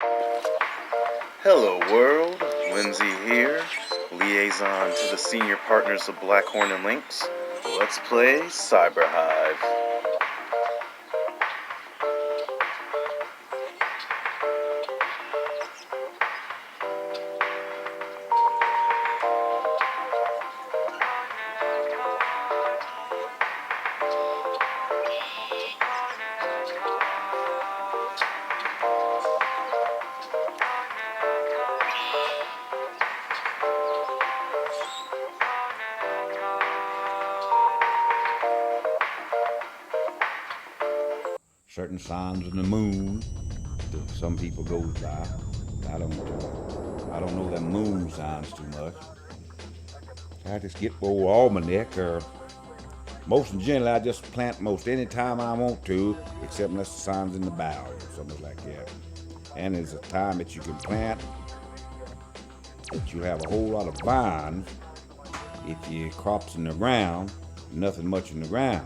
Hello world, Lindsay here, liaison to the senior partners of Blackhorn and Lynx. Let's play CyberHyve. Certain signs of the moon that some people goes by. I don't know them moon signs too much. I just get old almanac, or most in general I just plant most any time I want to, except unless the sign's in the bow or something like that. And there's a time that you can plant that you have a whole lot of vines if your crops in the ground, nothing much in the ground.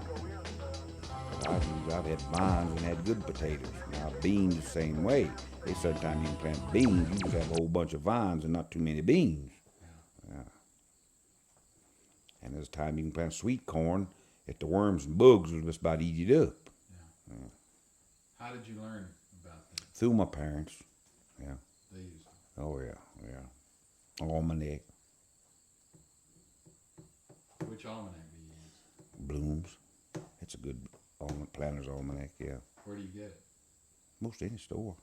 I've had vines and had good potatoes. Now beans the same way. There's certain times you can plant beans, you just have a whole bunch of vines and not too many beans. Yeah. And there's a time you can plant sweet corn if the worms and bugs will just about eat it up. Yeah. Yeah. How did you learn about that? Through my parents. Yeah. They used it. Oh yeah. Almanac. Which almanac do you use? Blooms. It's a good planter's almanac, yeah. Where do you get it? Most any store.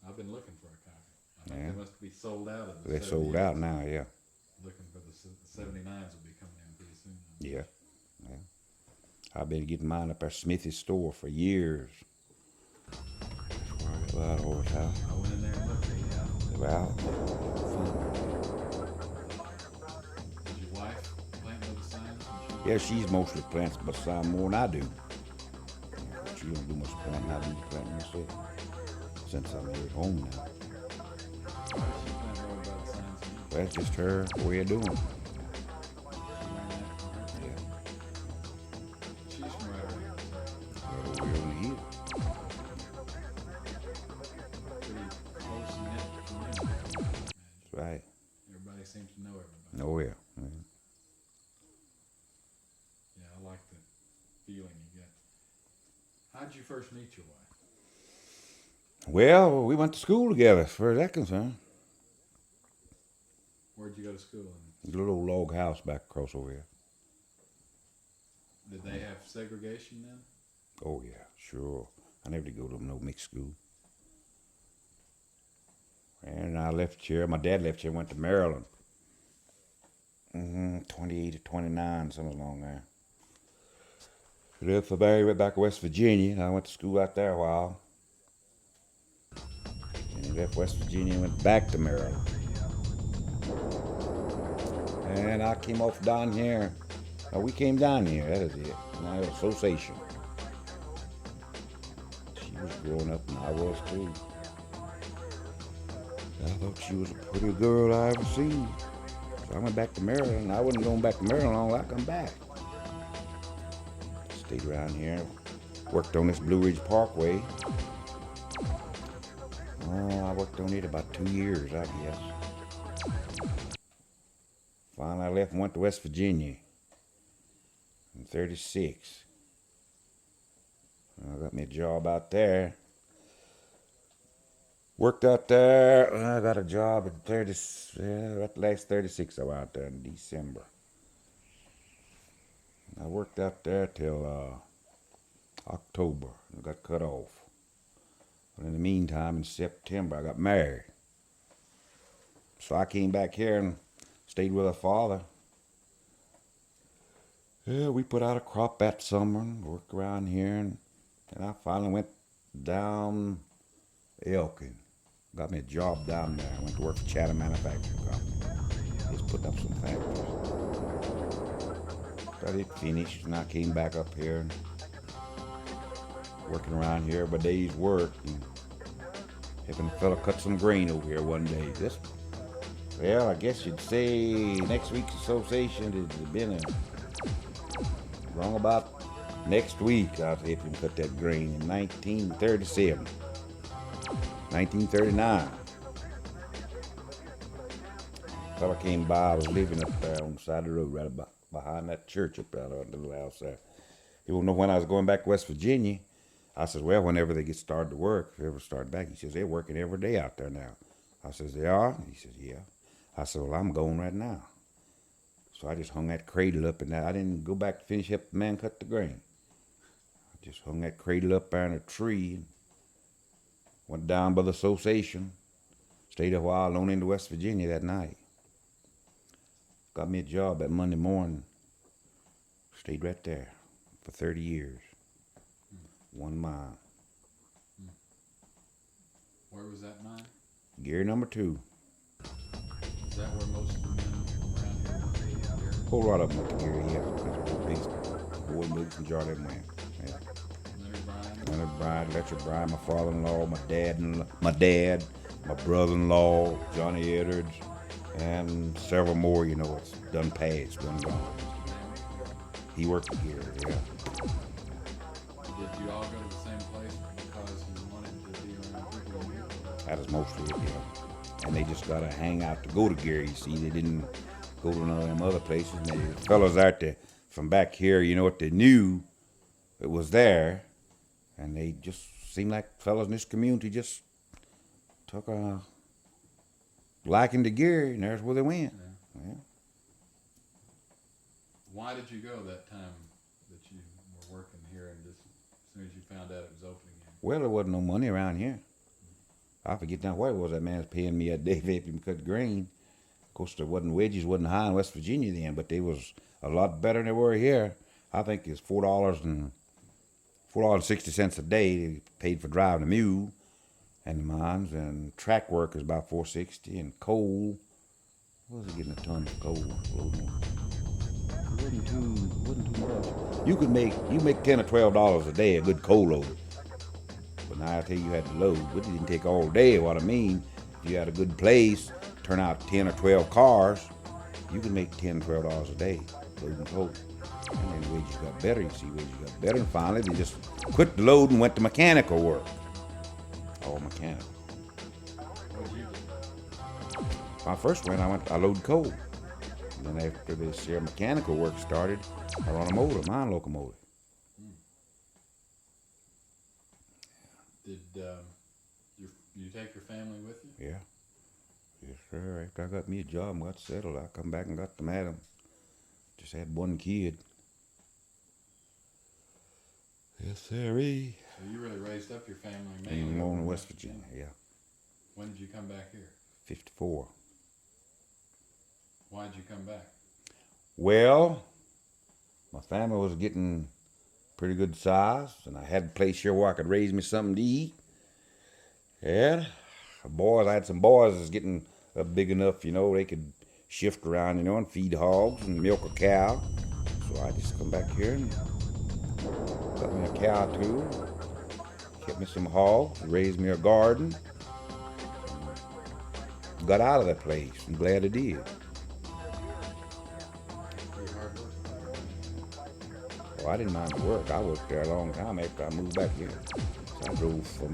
I've been looking for a copy. I think they must be sold out of the They're sold out now, yeah. Looking for the 79s will be coming in pretty soon. Yeah. I've been getting mine up at Smithy's store for years. That's where I get that all the time. I went in there and looked at it. Well, Did your wife plant those signs? yeah, she's mostly plants but some more than I do. She don't do much planting. I do the planting myself. Since I'm here at home now. Why does she plant more about the signs than you? Well, that's just her way of doing it. Yeah. She's from right around here. Right over here on the hill. Pretty close knit community. That's right. Everybody seems to know everybody. Oh yeah. Yeah, I like the feeling you get. How'd you first meet your wife? Well, we went to school together, as far as that's concerned. Where'd you go to school? The little old log house back across over here. Did they have segregation then? Oh yeah, sure. I never did go to no mixed school. And I left here. My dad left here, went to Maryland. 28 or 29, something along there. Left for Barry, went back to West Virginia. I went to school out there a while. And he left West Virginia and went back to Maryland. And I came off down here. We came down here, that is it. Now association. She was growing up and I was too. I thought she was a pretty girl I ever seen. So I went back to Maryland. I wasn't going back to Maryland long as I come back. Stayed around here, worked on this Blue Ridge Parkway. I worked on it about 2 years, I guess. Finally I left and went to West Virginia in 36. I got me a job out there. Worked out there. I got a job in that last 36 I was out there in December. I worked out there till October. I got cut off. But in the meantime, in September, I got married. So I came back here and stayed with her father. Yeah, we put out a crop that summer and worked around here. And I finally went down Elkin. Got me a job down there. I went to work for Chatham Manufacturing Company. Just putting up some factories. Got it finished and I came back up here and working around here by day's work. And having a fella cut some grain over here one day. Well, I guess you'd say next week's association has been wrong about next week. I'll help him cut that grain in 1937. 1939. Fella came by. I was living up there on the side of the road, right behind that church up there, that little house there. He wanted to know when I was going back to West Virginia. I said, well, whenever they get started to work, if they ever start back. He says, they're working every day out there now. I says, they are? He says, yeah. I said, well, I'm going right now. So I just hung that cradle up, and I didn't go back to finish up the man cut the grain. I just hung that cradle up there in a tree, and went down by the association, stayed a while on into West Virginia that night. Got me a job that Monday morning, stayed right there for 30 years. 1 mile. Where was that mine? Gear number 2. Is that where most of the men around here were? A whole lot of them went to Gear, yeah. That's where big boots and jar them went. Yeah. Leonard Bryan, Letcher Bryan, my father-in-law, my dad, my brother-in-law, Johnny Edwards, and several more, you know, it's done passed, done gone. He worked at Gear, yeah. Did you all go to the same place because you wanted to be around people you knew? That was mostly it, yeah. And they just got to hang out to go to Gear, you see. They didn't go to none of them other places. And the fellas out there from back here, you know what, they knew it was there. And they just seemed like fellas in this community just took a liking to Gear, and there's where they went. Yeah. Yeah. Why did you go that time that you were working here and just as soon as you found out it was open again? Well, there wasn't no money around here. I forget now what it was that man was paying me a day for helping him cut grain. Of course, there wasn't wages, wasn't high in West Virginia then, but they was a lot better than they were here. I think it's $4.60 a day. They paid for driving a mule and the mines, and track work is about $4.60, and coal. What was it getting a ton of coal loading? It wasn't too much. You make $10 or $12 a day a good coal load. But now I tell you had to load. But it didn't take all day. What I mean, if you had a good place, turn out 10 or 12 cars, you could make $10, $12 a day loading coal. And then wages got better. You see, wages got better. And finally, they just quit the load and went to mechanical work. All mechanical. What did you do? When I first went, I loaded coal. And then after this here mechanical work started, I run a motor, mine locomotive. Did you take your family with you? Yeah. Yes, sir. After I got me a job and got settled, I come back and got the madam. Just had 1 kid. Yes, sirree. So you really raised up your family In mainly in West Virginia, yeah. When did you come back here? 54. Why did you come back? Well, my family was getting pretty good size, and I had a place here where I could raise me something to eat. And I had some boys that's getting big enough, you know, they could shift around, you know, and feed hogs and milk a cow. So I just come back here and got me a cow too, kept me some hogs, raised me a garden. Got out of that place, and glad I did. Oh, I didn't mind the work. I worked there a long time after I moved back here. So I drove from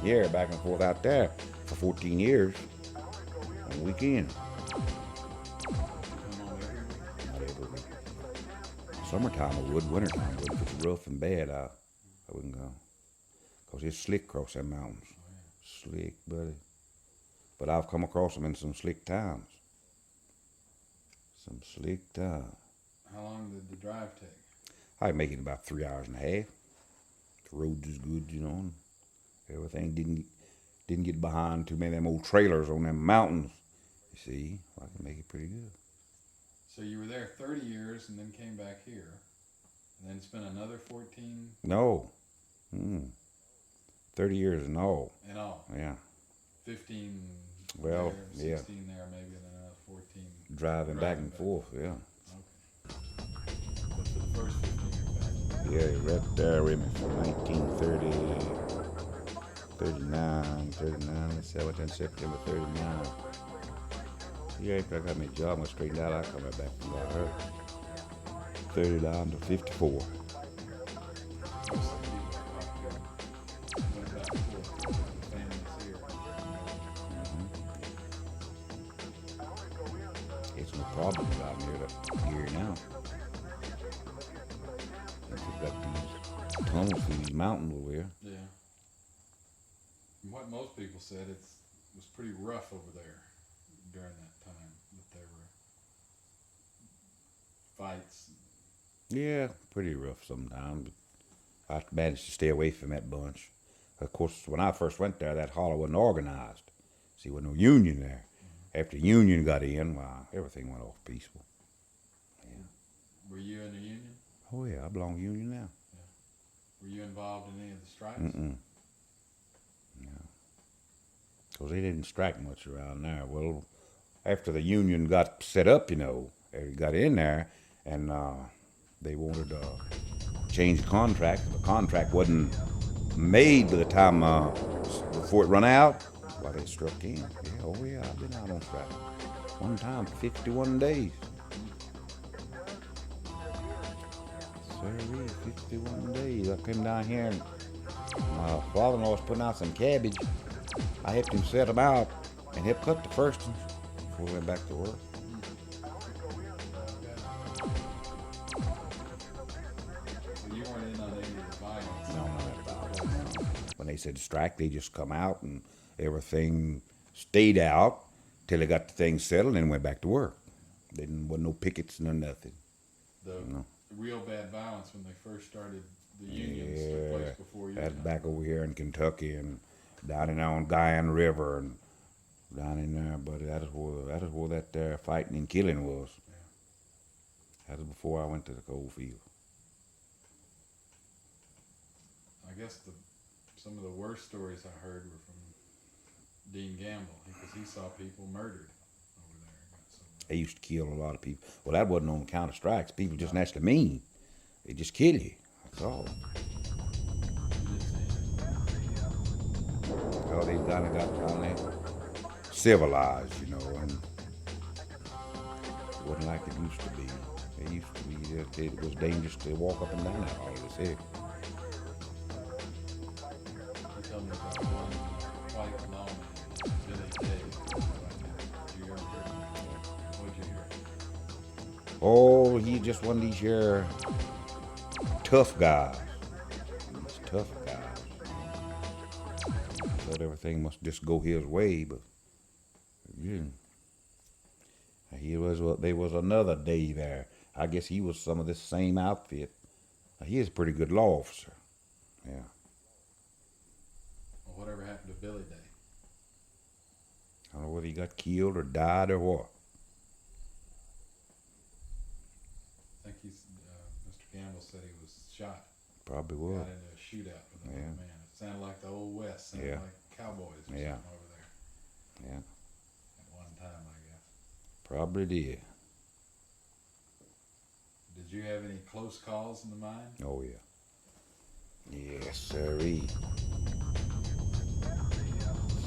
here back and forth out there for 14 years on the weekend. Not every week. Summertime I would, wintertime I would. If it's rough and bad, I wouldn't go. Because it's slick across them mountains. Slick, buddy. But I've come across them in some slick times. Some slick times. How long did the drive take? I make it about 3 hours and a half. The road is good, you know. And everything didn't get behind too many of them old trailers on them mountains. You see, I can make it pretty good. So you were there 30 years and then came back here, and then spent another 14? No. 30 years in all. In all? Yeah. 15 well, there, 16 there maybe, and then another 14. Driving back and forth, yeah. Okay. But for the first 15 years back? Yeah, right there with me from 1930, 39, let's see, I went in September 39. Yeah, after I got me a job, I straightened out, I come right back and got her. 39 to 54. What about before? Family there's no problem down here now. They've got these tunnels through these mountains over here. Yeah. From what most people said, it was pretty rough over there during that time. That there were fights. Yeah, pretty rough sometimes. But I managed to stay away from that bunch. Of course, when I first went there, that holler wasn't organized. See, there was no union there. After the union got in, well, everything went off peaceful. Yeah. Were you in the union? Oh yeah, I belong to the union now. Were you involved in any of the strikes? Mm-mm. No. Because they didn't strike much around there. Well, after the union got set up, they got in there, and they wanted to change the contract. The contract wasn't made by the time before it run out. Well, they struck in. Yeah, oh yeah, I've been out on strike. One time, 51 days. Sorry, 51 days. I came down here and my father-in-law was putting out some cabbage. I helped him set them out and helped cut the first ones before we went back to work. So you weren't in on any of the violence? No, not that violence. When they said strike, they just come out and everything stayed out till they got the thing settled and went back to work. Wasn't no pickets, no nothing. The real bad violence when they first started the unions took place before you. That's back over here in Kentucky and down in on Guyana River and down in there. But that is where that there fighting and killing was. Yeah. That was before I went to the coal field. I guess some of the worst stories I heard were from Dean Gamble because he saw people murdered over there. They used to kill a lot of people. Well, that wasn't on account of strikes. People just naturally mean. They just kill you. That's all. Well, they kind of got finally civilized, and it wasn't like it used to be. It used to be it was dangerous to walk up and down that hall of the city. You told me about one white lawman, Billy Day. Did you ever hear of him? What did you hear? Oh, he just one of these here tough guys. These tough guys. Thought everything must just go his way, but yeah. There was another day there. I guess he was some of this same outfit. He is a pretty good law officer. Yeah. Well, whatever happened to Billy Day? I don't know whether he got killed or died or what. I think Mr. Gamble said he was shot. Probably was. Got into a shootout with another man. It sounded like the old West. Sounded like cowboys or something over there. Yeah. At one time, I guess. Probably did. Did you have any close calls in the mine? Oh yeah. Yes, sirree.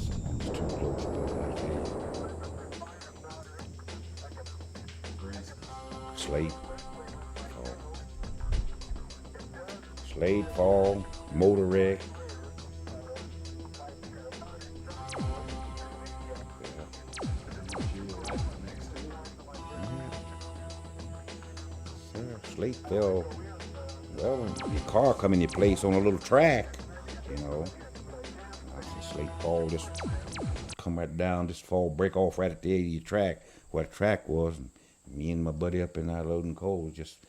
Someone's too close, but I tell you. For instance? Slate fall, motor wreck. You were right next to it? Sir, slate fell. Well, when your car come in your place on a little track, I see slate fall, just come right down, just fall, break off right at the edge of your track, where the track was. And me and my buddy up in there loading coal, just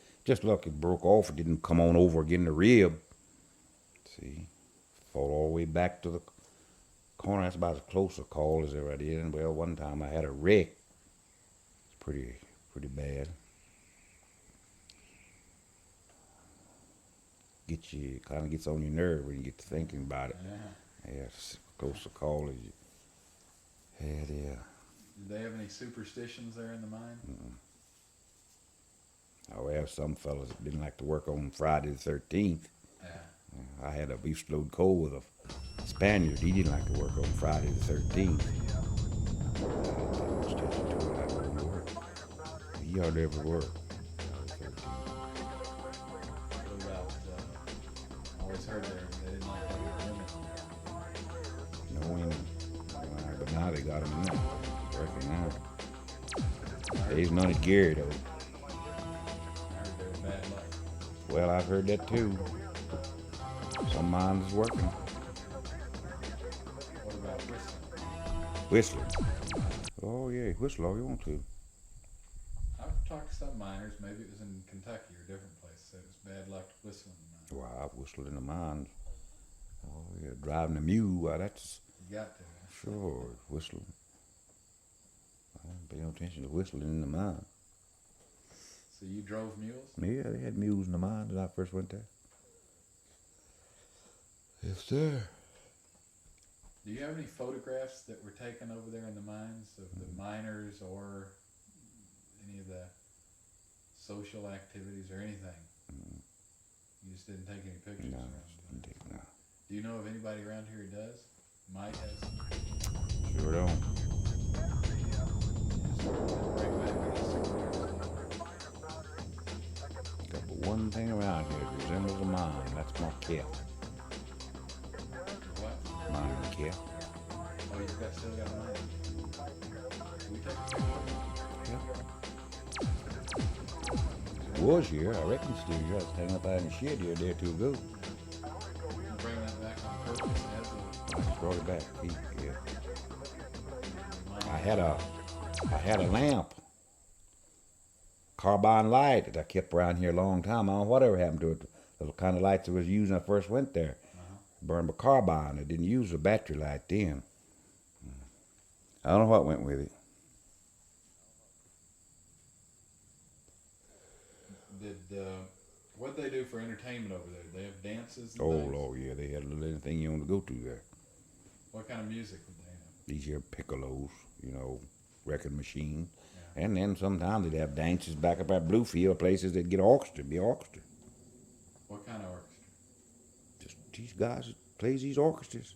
lucky it broke off. It didn't come on over again the rib. See, fall all the way back to the corner. That's about as close a call as ever I did. And well, one time I had a wreck. It's pretty bad. Kind of gets on your nerve when you get to thinking about it. Yeah, it's as close a call as you had. Yeah. Did they have any superstitions there in the mine? I have some fellas that didn't like to work on Friday the 13th. Yeah. We used to load coal with a Spaniard. He didn't like to work on Friday the 13th. He hardly ever worked. What about, I always heard they didn't like having women on there. No women. But now they got them in there. I reckon now. There's none at Gary though. I heard they were bad luck. Well, I've heard that too. Some mines is working. What about whistling? Whistling. Oh yeah, whistle all you want to. I've talked to some miners, maybe it was in Kentucky or a different place, said it was bad luck to whistle in the mine. Well, I've whistled in the mines. Oh yeah, driving a mule. Well, that's You got to. sure whistling. I didn't pay no attention to whistling in the mine. So you drove mules? Yeah, they had mules in the mines when I first went there. Yes, sir. Do you have any photographs that were taken over there in the mines of the miners or any of the social activities or anything? You just didn't take any pictures? No, around didn't there. take no. Do you know of anybody around here who does? Might have some. Sure don't. Bring back the Got but one thing around here that resembles a mine. That's my cat. what? Mine and cat. Oh, you've got still got mine. Can we take a picture? It was here. I reckon it's still here. I was hanging up out in the shed here a day or two ago. You bring that back on purpose as a I just brought it back. Yeah. reminder. I had a lamp. Carbine light that I kept around here a long time. I don't know whatever happened to it. The kind of lights I was using when I first went there. Burned by carbine. I didn't use a battery light then. I don't know what went with it. What'd they do for entertainment over there? They have dances and Oh, things? Lord, yeah, they had a little anything you want to go to there. What kind of music would they have? These here piccolos, you know, record machine. Yeah. And then sometimes they'd have dances back up at Bluefield, places that'd get orchestra, be orchestra. What kind of orchestra? Just these guys that plays these orchestras,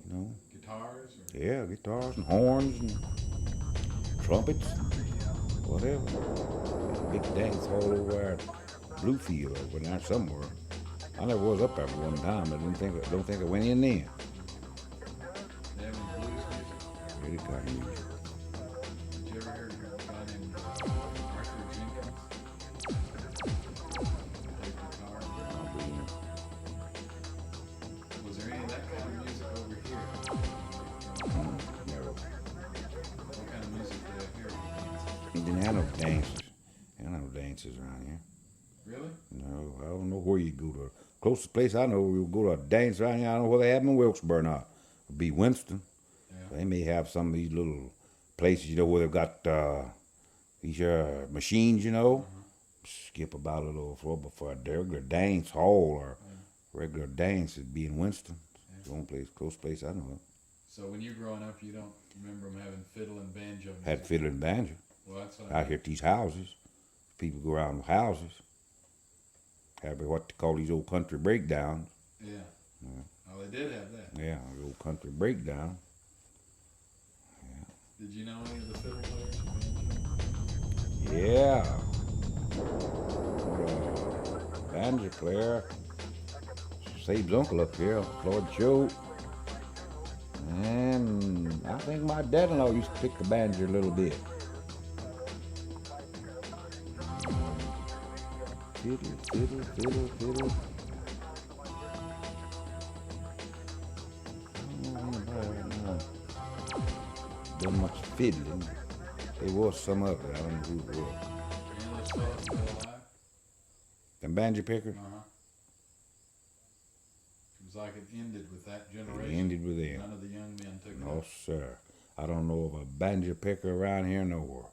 you know. Guitars? Or? Yeah, guitars and horns and trumpets, whatever. Big dance all over there at Bluefield over there somewhere. I never was up there for one time. I don't think I went in there. They have any blues music? Really kind of music. Did you ever hear of a guy named Arthur Jenkins? Played guitar. I'll be in. Was there any of that kind of music over here? Never. What kind of music did they have here? He didn't have no dances. There ain't no dances around here. Really? No, I don't know where you go to. Closest place I know where you go to a dance around here, I don't know where they have them in Wilkesboro now. It'd be Winston. Yeah. They may have some of these little places, you know, where they've got these machines, you know. Skip about a little floor, but for a regular dance hall or regular dance, it'd be in Winston. It's the only place, close place I know of. So when you growing up, you don't remember them having fiddle and banjo music? Had fiddle and banjo Well, that's what out here at these houses. People go around the houses. Have what they call these old country breakdowns. Yeah. Yeah. Oh, they did have that. Yeah, the old country breakdown. Did you know any of the fiddle players and banjo? Yeah. Banjo player. Sabe's uncle up here, Floyd Choate. And I think my dad-in-law used to pick the banjo a little bit. Fiddle, fiddle, fiddle, fiddle. Done much fiddling. There was some of it. I don't know who it was. Any of those fellas still alive? Them banjo pickers? Uh-huh. It was like it ended with that It generation. ended with them. None of the young men took it No, up. sir. I don't know of a banjo picker around here nowhere.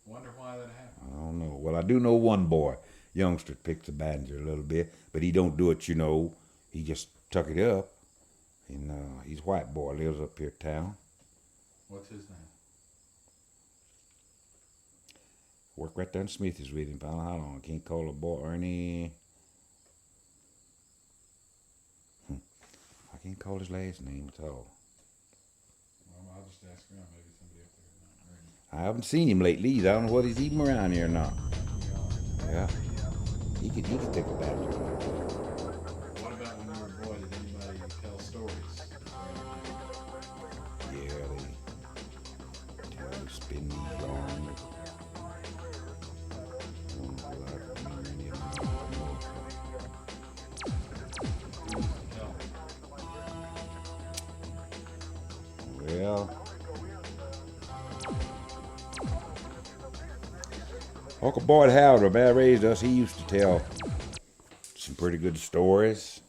Wonder why that happened. I don't know. Well, I do know one boy, youngster, picks the banjo a little bit, but he don't do it, you know. He just tuck it up. And he's a white boy, lives up here town. What's his name? Work right there in Smithy's with him. I don't know how long. I can't call the boy Ernie. I can't call his last name at all. Well, I'll just ask around. Maybe somebody up there might know. I haven't seen him lately either. I don't know whether he's even around here or not. Yeah. He could pick a banjo. What about when you were a boy? Did anybody tell stories? Yeah, they spin these yarns. Well, Uncle Boyd Howard, when Dad raised us, he used to tell some pretty good stories.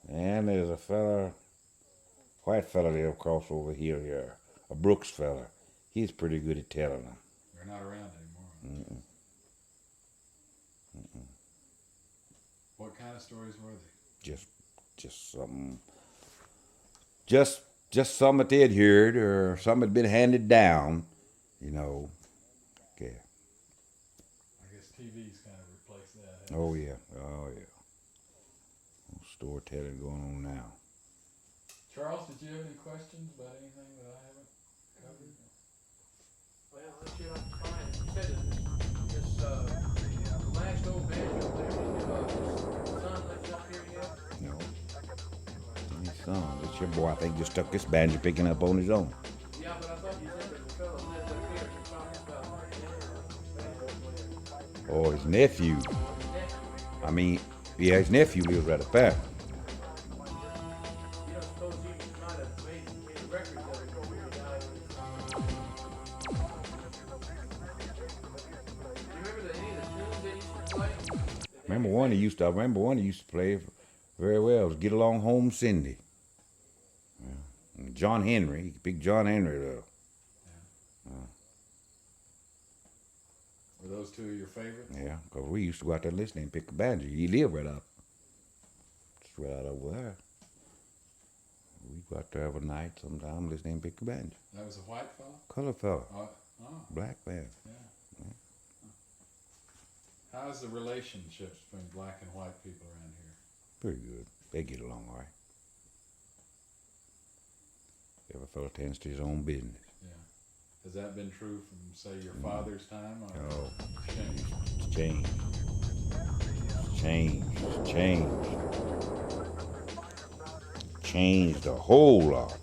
And there's a fella, white fella there across over here, a Brooks fella. He's pretty good at telling them. They're not around anymore. Mm-mm. What kind of stories were they? Just something, just something that they'd heard or something had been handed down, you know. Okay. I guess TV's kind of replaced that. Oh yeah. Storytelling going on now. Charles, did you have any questions about anything that I haven't covered? Well, let's see what I can find. You said that this last old banjo there, his son lives up here yet? No. His son, this your boy, I think, just took this banjo picking up on his own. Yeah, but I thought you said that the fellow lived up here. You're talking about banjo player. Oh, his nephew. I mean, yeah, his nephew lives right up there. You don't suppose he might have made a record of it before he died? Do you remember any of the tunes they used to play? I remember one he used to play very well. It was Get Along Home Cindy. Yeah. And John Henry, big John Henry though. Were those two of your favorites? Yeah, because we used to go out there listening and pick a banjo. He lived right out over there. We go out there every night sometime listening and pick a banjo. That was a white fellow? Color fella, Oh. black man. Yeah. How's the relationships between black and white people around here? Pretty good. They get along all right. Every fellow tends to his own business. Yeah. Has that been true from, say, your father's time? Or Oh, changed? it's changed. Changed a whole lot. In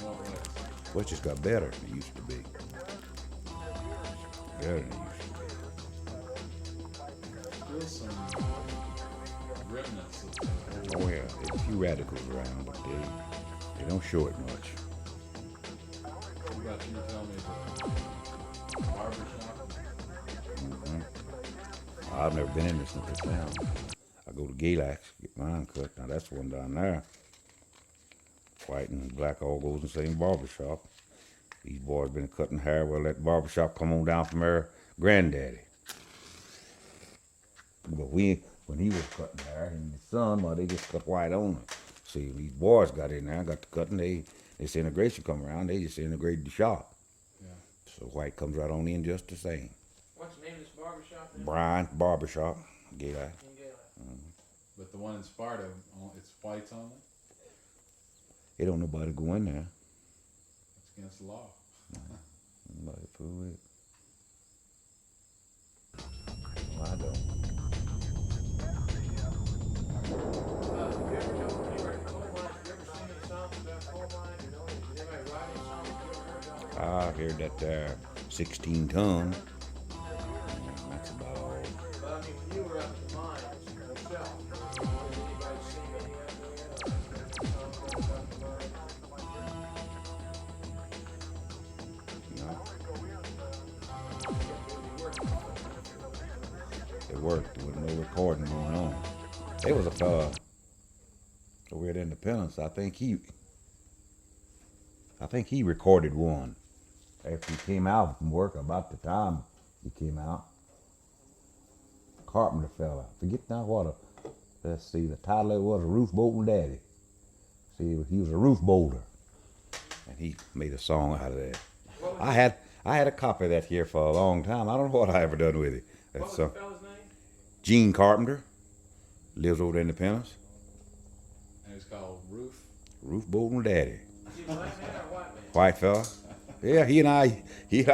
what ways? Well, it just got better than it used to be. Better than it used to Still some remnants of the be. Oh yeah, there's a few radicals around, but they don't show it much. What about you tell me the barbershop? I've never been in this little town. I go to Galax, get mine cut. Now that's one down there. White and black all goes in the same barbershop. These boys been cutting hair. Well, that barbershop come on down from their granddaddy. But when he was cutting hair, and his son, well, they just cut white on him. See, these boys got in there, got to cutting. This integration come around, they just integrated the shop. Yeah. So white comes right on in just the same. What's the name of this barbershop? Bryant Barbershop, Galax. In Gala. But the one in Sparta, it's whites only? They don't nobody go in there. That's against the law. Nobody fool it. No, I don't. You ever know you were in coal mines? You ever sing any songs about coal mines? Or know did anybody write any songs you ever heard about? I heard that there 16 ton. Yeah, that's about all. But I mean, when you were up in the mines yourself, did anybody sing any of it? Songs about the mines? No, They worked. it worked. There was no recording going on. There was a fella over at Independence. I think he recorded one after he came out from work. About the time he came out, carpenter fella. Forget now what. Let's see. The title of it was "Roof Bolting Daddy." See, he was a roof bolter, and he made a song out of that. I had a copy of that here for a long time. I don't know what I ever done with it. What was That's the fella's name? Gene Carpenter. Lives over at Independence. And it's called Roof. Roof Bolting Daddy. Is he a black man or a white man? White fella. Yeah, he and I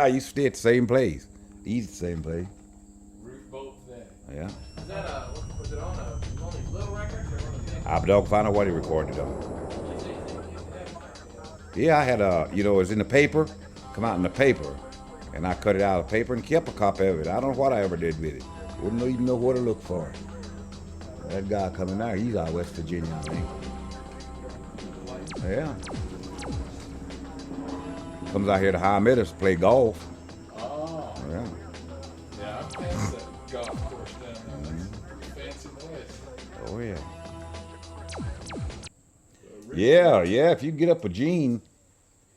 used to stay at the same place. Eat at the same place. Roof Bolt Daddy. Yeah. Is that was it on one of these little records or one of the big? I don't find out what he recorded on. Did you say you have Yeah, I had it was in the paper, come out in the paper, and I cut it out of the paper and kept a copy of it. I don't know what I ever did with it. Wouldn't even know where to look for it. That guy coming out, he's out of West Virginia, I think. Yeah. Comes out here to High Meadows to play golf. Oh, Yeah. yeah, I'm past that golf course down there. That's a pretty fancy place. Oh yeah. Rick Yeah, yeah. If you get up with Gene,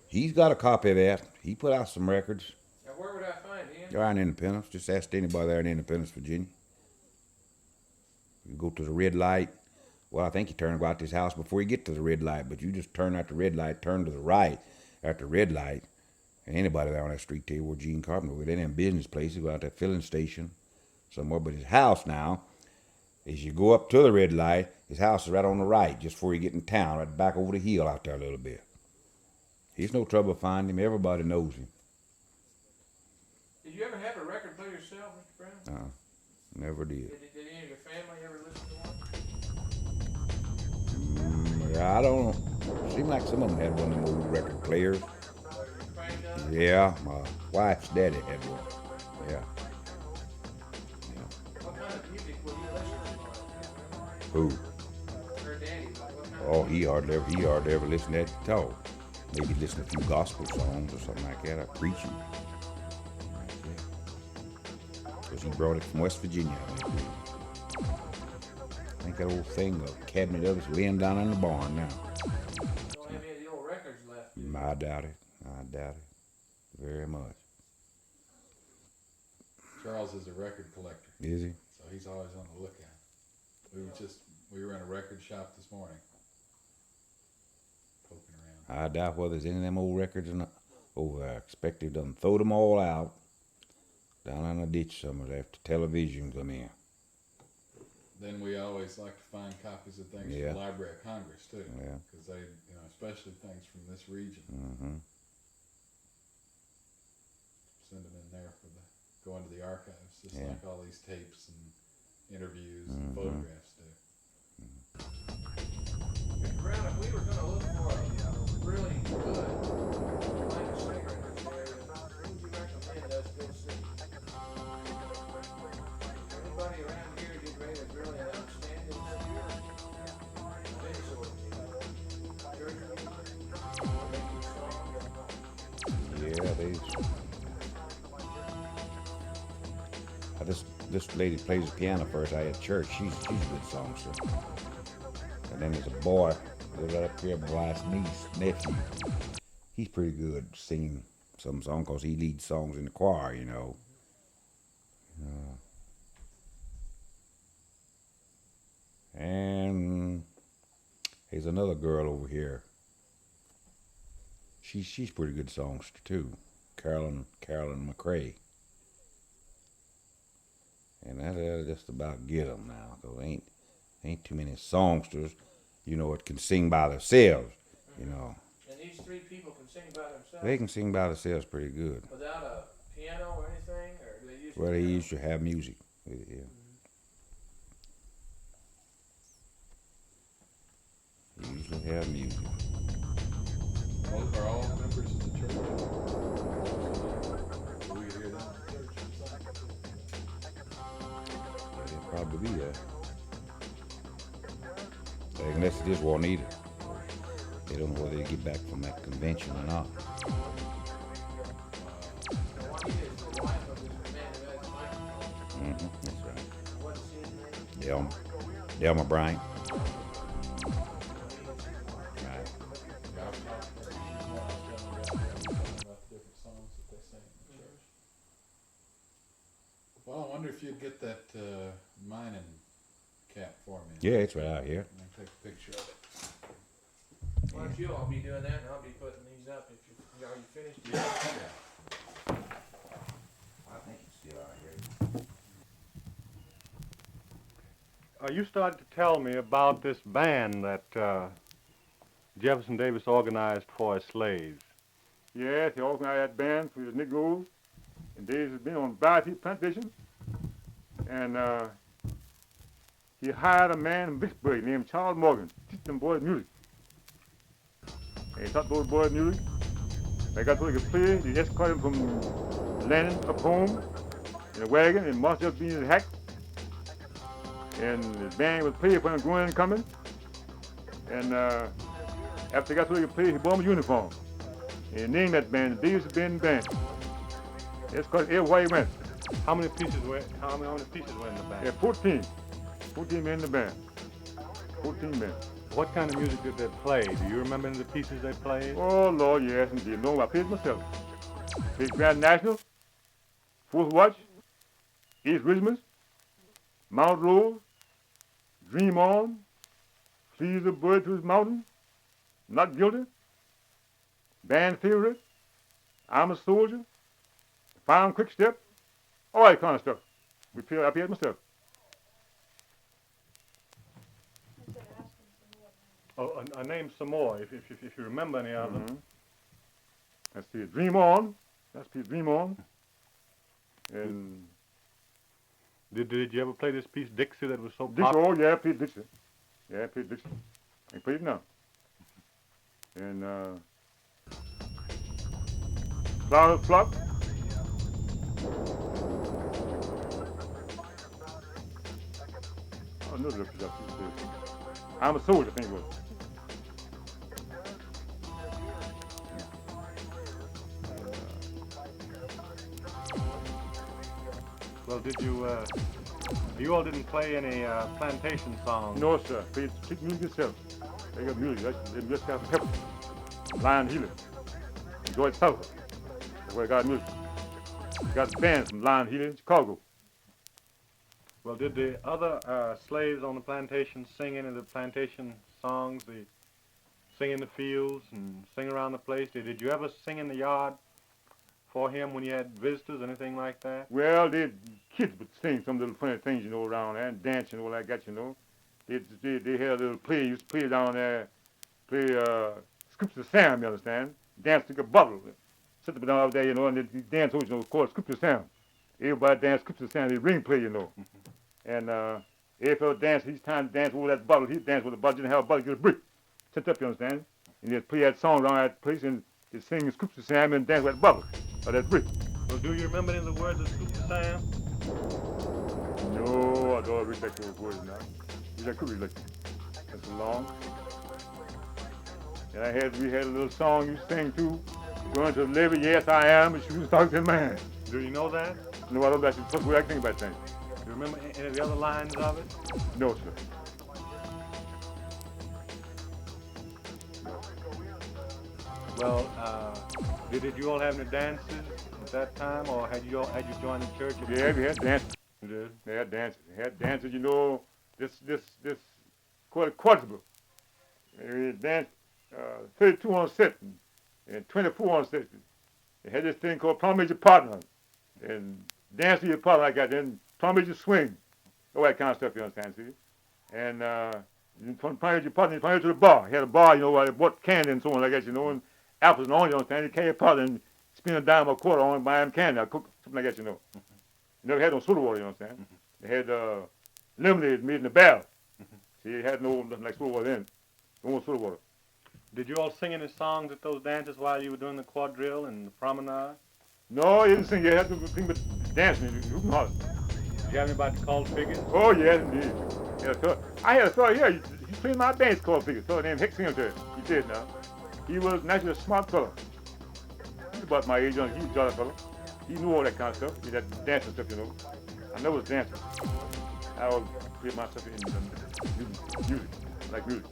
he's got a copy of that. He put out some records. Now, where would I find him? They're in Independence. Just ask anybody there in Independence, Virginia. You go to the red light. Well, I think you turn about this house before you get to the red light, but you just turn at the red light, turn to the right at the red light. And anybody there on that street tell you where Gene Carpenter was. They didn't have business places. Go out to that filling station somewhere. But his house now, as you go up to the red light, his house is right on the right, just before you get in town, right back over the hill out there a little bit. He's no trouble finding him. Everybody knows him. Did you ever have a record player yourself, Mr. Brown? Never did. Did any of your family ever listen to one? I don't know. Seemed like some of them had one of them old record players. Frank does? Yeah, my wife's daddy had one. Yeah. What kind of music would you listen to? Who? Her daddy. What kind Oh, he hardly ever listened to that at all. Maybe listen to a few gospel songs or something like that, or preaching. Because he brought it from West Virginia. I think that old thing, a cabinet of it's laying down in the barn now. You don't have any of the old records left, do you? I doubt it. I doubt it. Very much. Charles is a record collector, Is he? so he's always on the lookout. We were in a record shop this morning, poking around. I doubt whether there's any of them old records or not over there. I expect they've done throw them all out down in a ditch somewhere after television come in. Then we always like to find copies of things Yeah. from the Library of Congress too, Yeah. because they, especially things from this region, Mm-hmm. send them in there for the go into the archives, just Yeah. like all these tapes and interviews Mhm. and photographs do. Mr. Brown, if we were going to look for a really good live singer in this area, who would you recommend us go see? Anybody around here you rate as really an outstanding singer? Any sort of church music, making songs? Yeah, this lady plays the piano first. I at church. She's a good songster. And then there's a boy lives right up here, my wife's nephew. He's pretty good singing some song because he leads songs in the choir, And there's another girl over here. She's pretty good songster too, Carolyn McRae. And that'll just about get them now, because ain't too many songsters, that can sing by themselves, And these three people can sing by themselves? They can sing by themselves pretty good. Without a piano or anything? Or do they use Well, they used to have music with it, yeah. They usually have music. Well, are all members of the church? Do we hear them in church or something? Yeah, they'll probably be there. Unless it is Juanita. They don't know whether they get back from that convention or not. Juanita is the wife of this man who has the microphone. That's right. What's his name? Delma Bryant. Right. Yeah, I've talked to her. She's one I was telling you about the different songs that they sing in the church. Well, I wonder if you'd get that mining cap for me. Yeah, it's right out here. And then take a picture of it. Why don't you all be doing that and I'll be putting these up if are you finished? Yeah. I think it's still out here. You started to tell me about this band that Jefferson Davis organized for his slaves. Yes, he organized that band for his Negroes, and Davis has been on variety plantations, and he hired a man in Vicksburg named Charles Morgan to teach them boys music. And he taught those boys music. They got so they could play. They escorted him from landing up home in a wagon and marched up in his hack. And the band was playing for him going and coming. And After they got so they could play, he bought him a uniform. And named that band the Davis Band Band. That's because everywhere he went. How many pieces were in the band? Yeah, 14. 14 men in the band. 14 men. What kind of music did they play? Do you remember any of the pieces they played? Oh, Lord, yes, indeed. No, I played myself. Played Grand National, Fourth Watch, East Richmond, Mount Rose, Dream On, Flees a Bird to His Mountain, Not Guilty, Band Favorite, I'm a Soldier, Found Quick Step, all that kind of stuff. I played myself. Oh, name some more if you remember any of them. Mm-hmm. Let's see, Dream On. That's piece Dream On. And Did you ever play this piece Dixie that was so Dixie, popular? oh yeah, I played Dixie. Yeah, I played Dixie. I play it now. And Flower Flock. Oh, another piece I played. I'm a Soldier, I think it was. Well, did you all didn't play any plantation songs? No, sir. Played street music itself. They got music. They just got pepper. Lion Healer. George South. That's where I got music. Got the band from Lion Healer in Chicago. Well, did the other slaves on the plantation sing any of the plantation songs? They sing in the fields and sing around the place? Did you ever sing in the yard for him when you had visitors, anything like that? Well, kids would sing some little funny things, you know, around there and dance and all like that, you know. They had a little play, used to play down there, play Scoops of Sam, you understand? Dance to a bottle. Sit them down out there, you know, and they dance, you know, called Scoops of Sam. Everybody dance Scoops of Sam, they ring play, you know. And every fellow dance, each time to dance over that bottle, he'd dance with the bottle, didn't have a bottle, get a brick. Set up, you understand? And they'd play that song around that place and they'd sing Scoops of Sam and dance with that bottle, or that brick. Well, do you remember any of the words of Scoops of Sam? No, I don't respect those words now. I could relate. That's so long. And we had a little song you sing too. Going to the levee, yes I am, a shooting stalking man. Do you know that? No, I don't actually put what I think about things. Do you remember any of the other lines of it? No, sir. No. Well, did you all have any dances at that time, or had you joined the church? Yeah, we had dances. You did? They had dances. They had dances, you know, this called a quadruple. We danced 32 on set and 24 on set. They had this thing called Promise Your Partner. And dance to your partner like that, then promise your swing. All that kind of stuff, you understand, see? And promise your partner, promise to the bar. He had a bar, you know, where they bought candy and so on like that, you know, and apples and oranges, you understand? They carry a partner and spend a dime or a quarter on buy him candy, or cook, something like that, you know. Never had no soda water, you understand? They had lemonade made in a barrel. See, they had nothing like soda water then. No soda water. Did you all sing any songs at those dances while you were doing the quadrille and the promenade? No, you didn't sing. You had to sing but dancing. You can holler. Did you have anybody called figures? Oh, yes, indeed. Yeah, so I had a fellow here. He played my band called Figures. A fellow named Hick Singletary. He did now. He was naturally a smart fellow. He's about my age. He's a jolly fellow. He knew all that kind of stuff. He had dancing stuff, you know. I never was dancing. I always played myself in music. I like music.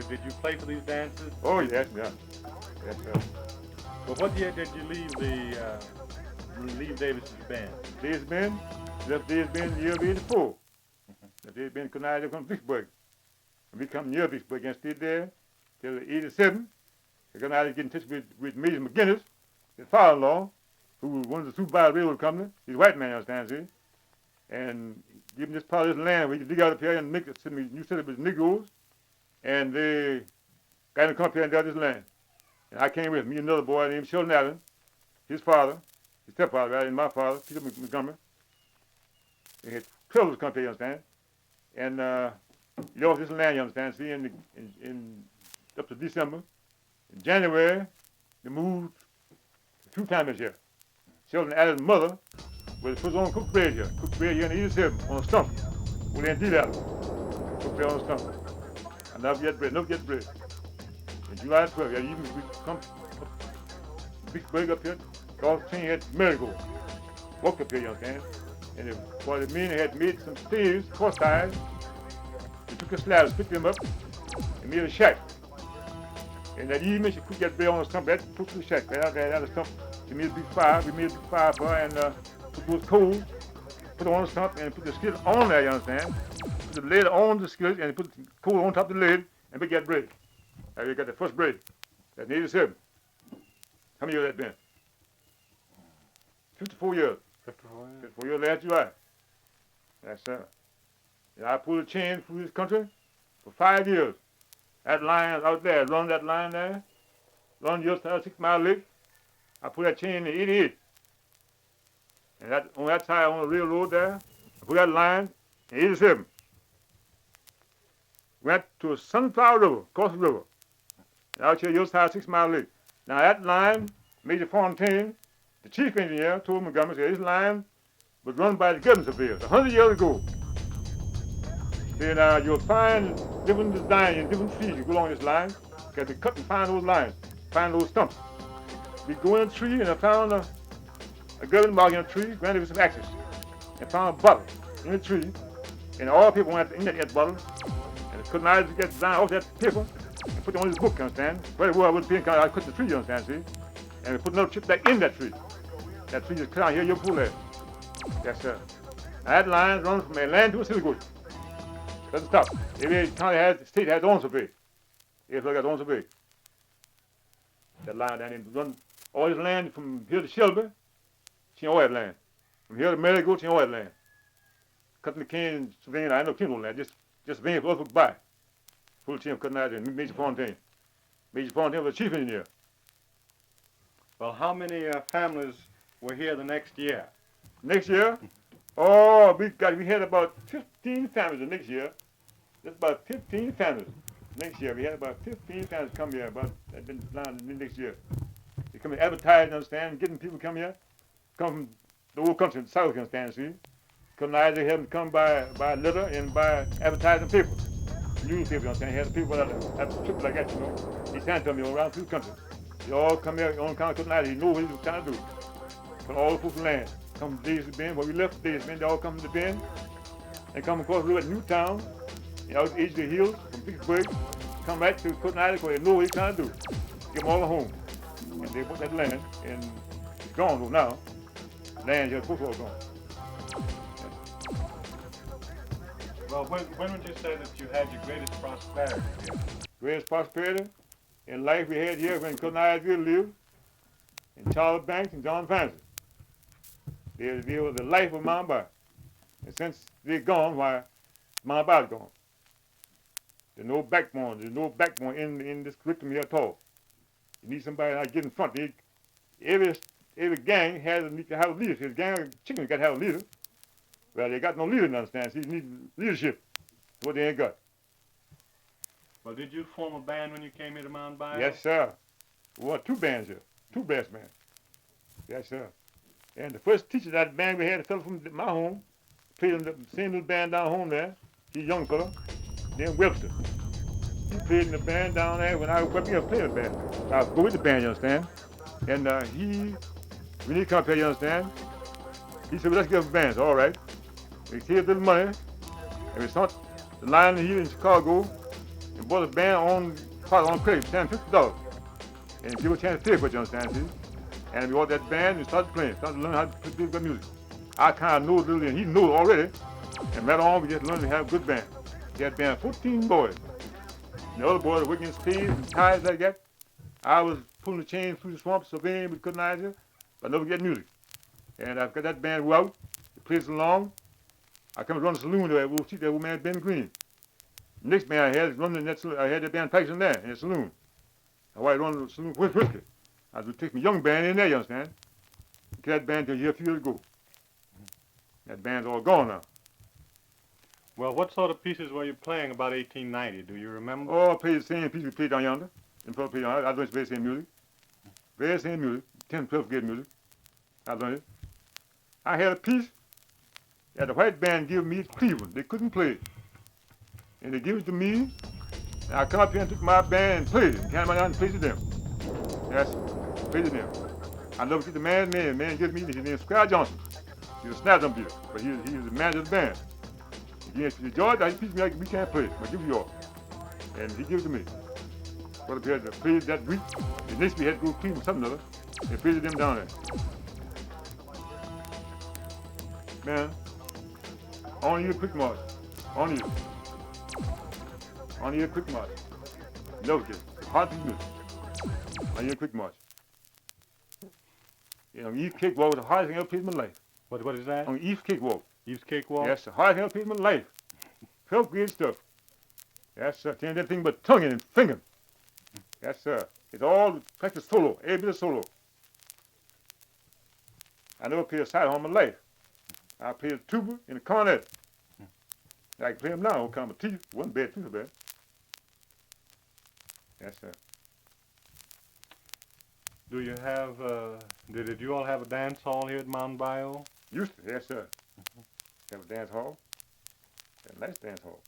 Did you play for these dances? Oh, yes, yeah. Yes, sir. Well, what year did you leave Davis's band? Davis band? Left Davis band in the year of 84. Left Davis band connived from Vicksburg. And we come near Vicksburg and stayed there till 87. They connived to get in touch with Major McGinnis, his father-in-law, who was one of the supervisors railroad company. He's a white man, you understand, see? And give him this part of this land where he could dig out up here and make it, new city with Negroes. And they got him to come up here and do this land. And I came with me and another boy named Sheldon Allen, his father, his stepfather, right, and my father, Peter Montgomery. They had 12 of us come up here, you understand? And he lost this land, you understand, see, in up to December. In January, they moved 2 times this year. Sheldon Allen's mother was put on cooked bread here in 87 on a stump. Well, they didn't do that. Cooked bread on a stump. I never get bread. in July 12th, that evening we come big bug up here, Golf Chain had merry-go, walked up here, you understand? And for the men had made some stairs, cross ties, they took the slabs, picked them up, and made a shack. And that evening she put that bed on the stump, that put the shack, right out there, the stump. She made a big fire, we made a big fire for her, and put those coals, put it on the stump, and put the skillet on there, you understand? Put the lid on the skillet, and put the coal on top of the lid, and bake that bread. Now you got the first bread. That's 87. How many years that been? 54 years. 54 years. 54 years last July. Yes, sir. And I pulled a chain through this country for 5 years. That line out there, run that line there, run just 6 Mile Lake. I put that chain in 88. And that on that side on the railroad there, I put that line in 87. Went to a Sunflower River, across the river. And out here, your side 6 Mile Lake. Now that line, Major Fontaine, the chief engineer, told Montgomery, said this line was run by the government surveyors 100 years ago. Said you'll find different designs and different trees you go along this line. Got to cut and find those lines, find those stumps. We go in a tree and I found a government mark in a tree, granted with some axes. And found a bottle in the tree. And all people went in that bottle. And couldn't I get the design off that paper and put it on his book, you understand? Where I wouldn't pay, I cut the tree, you understand, see? And we put another chip back in that tree. That tree just cut out here, you'll pull that. Yes, sir. Now that line runs from Atlanta to Silverwood. Doesn't stop. Every county has, the state has its own survey. Every got its own survey. That line down in run all this land from here to Shelby, she oil land. From here to Marigold, she oil land. Cutting the cane, surveying, I know kindle land, just surveying for us to buy. Full team cutting out there, Major Fontaine. Major Fontaine was the chief engineer. Well, how many families were here the next year? Next year? Oh, we had about 15 families the next year. Just about 15 families. Next year, we had about 15 families come here, about that been planned the next year. They come here advertising, understand, getting people come here, come from the whole country, the South, understand, see? Come out, they have them come by letter and by advertising paper. Newspaper, understand, had the people that trip like that, you know. They sent to me all around through the country. They all come here on kind of couldn't out, he know what he was trying to do. From all over the land. Come to Daisy Bend, where we left Daisy Bend, they all come to the Bend. They come across the road at Newtown, out the edge of the hills, from Vicksburg, come right to Cotton Island, because they know what he's trying to do. Get them all home. And they bought that land, and it's gone though now. Land here, both all gone. Well, when would you say that you had your greatest prosperity here? Greatest prosperity in life we had here when Cotton Island lived, and Charles Banks and John Fancy. They were the life of Mount Bar. And since they're gone, why, Mount Bar's gone. There's no backbone. There's no backbone in this curriculum here at all. You need somebody that get in front. Every gang has to have a leader. This gang of chickens got to have a leader. Well, they got no leader, you understand. So you need leadership. That's what they ain't got. Well, did you form a band when you came here to Mount Bio? Yes, sir. We had 2 bands here. 2 brass bands. Yes, sir. And the first teacher of that band we had, a fellow from my home, played in the same little band down home there. He's a young fellow, named Webster. He played in the band down there when I was up here playing the band. I was go with the band, you understand? And when he come up here, you understand? He said, well, let's give him bands. All right. We saved a little money, and we sent the line here in Chicago and bought a band on credit, paying $50. And give a chance to play for it, you understand, see? And we bought that band and started playing, started learning how to play good music. I kind of know a little, and he knew it already. And right on, we just learned to have a good band. We had band 14 boys. And the other boys were working in spades and ties like that. I was pulling the chains through the swamp, surveying, but couldn't I do, but never get music. And I've got that band out, the place along. I come to run the saloon there, we'll see that old man Ben Green. The next band I had is running that saloon. I had that band practicing there in the saloon. That's why I run the saloon with whiskey. I was take my young band in there, you understand? Get that band till here a few years ago. That band's all gone now. Well, what sort of pieces were you playing about 1890? Do you remember? Oh, I played the same piece we played down yonder. And play down yonder. I learned the same music. Very same music. 10, 12 grade music. I learned it. I had a piece that the white band gave me at Cleveland. They couldn't play it. And they gave it to me And I come up here and took my band and played it, and came out and played it them. Yes, played it them. I never get the man's name. Man gives me his name Squire Johnson. He's a snap jump here, but he was the manager of the band. Against the George, he pieced me like we can't play it. I give you yours. And he gives it to me. But if he had to play it that week, the next week he had to go clean with something other and play them down there. Man, only you quick march. Only you. Only you quick march. No, kid. It's hard to do. Only you quick march. You know, East Cakewalk was the hardest thing I ever played in my life. What is that? On East Cakewalk. East Cakewalk? That's the hardest thing I ever played in my life. 12th grade stuff. That's can't do anything but tonguing and fingering. That's it's all practice solo, every bit of solo. I never played a side horn in my life. I played a tuba and a cornet. I can play them now, kind of teeth. Wasn't bad, too bad. That's Do you have, did you all have a dance hall here at Mountain Bayou? used to, yes, sir. Have a dance hall. A nice dance hall.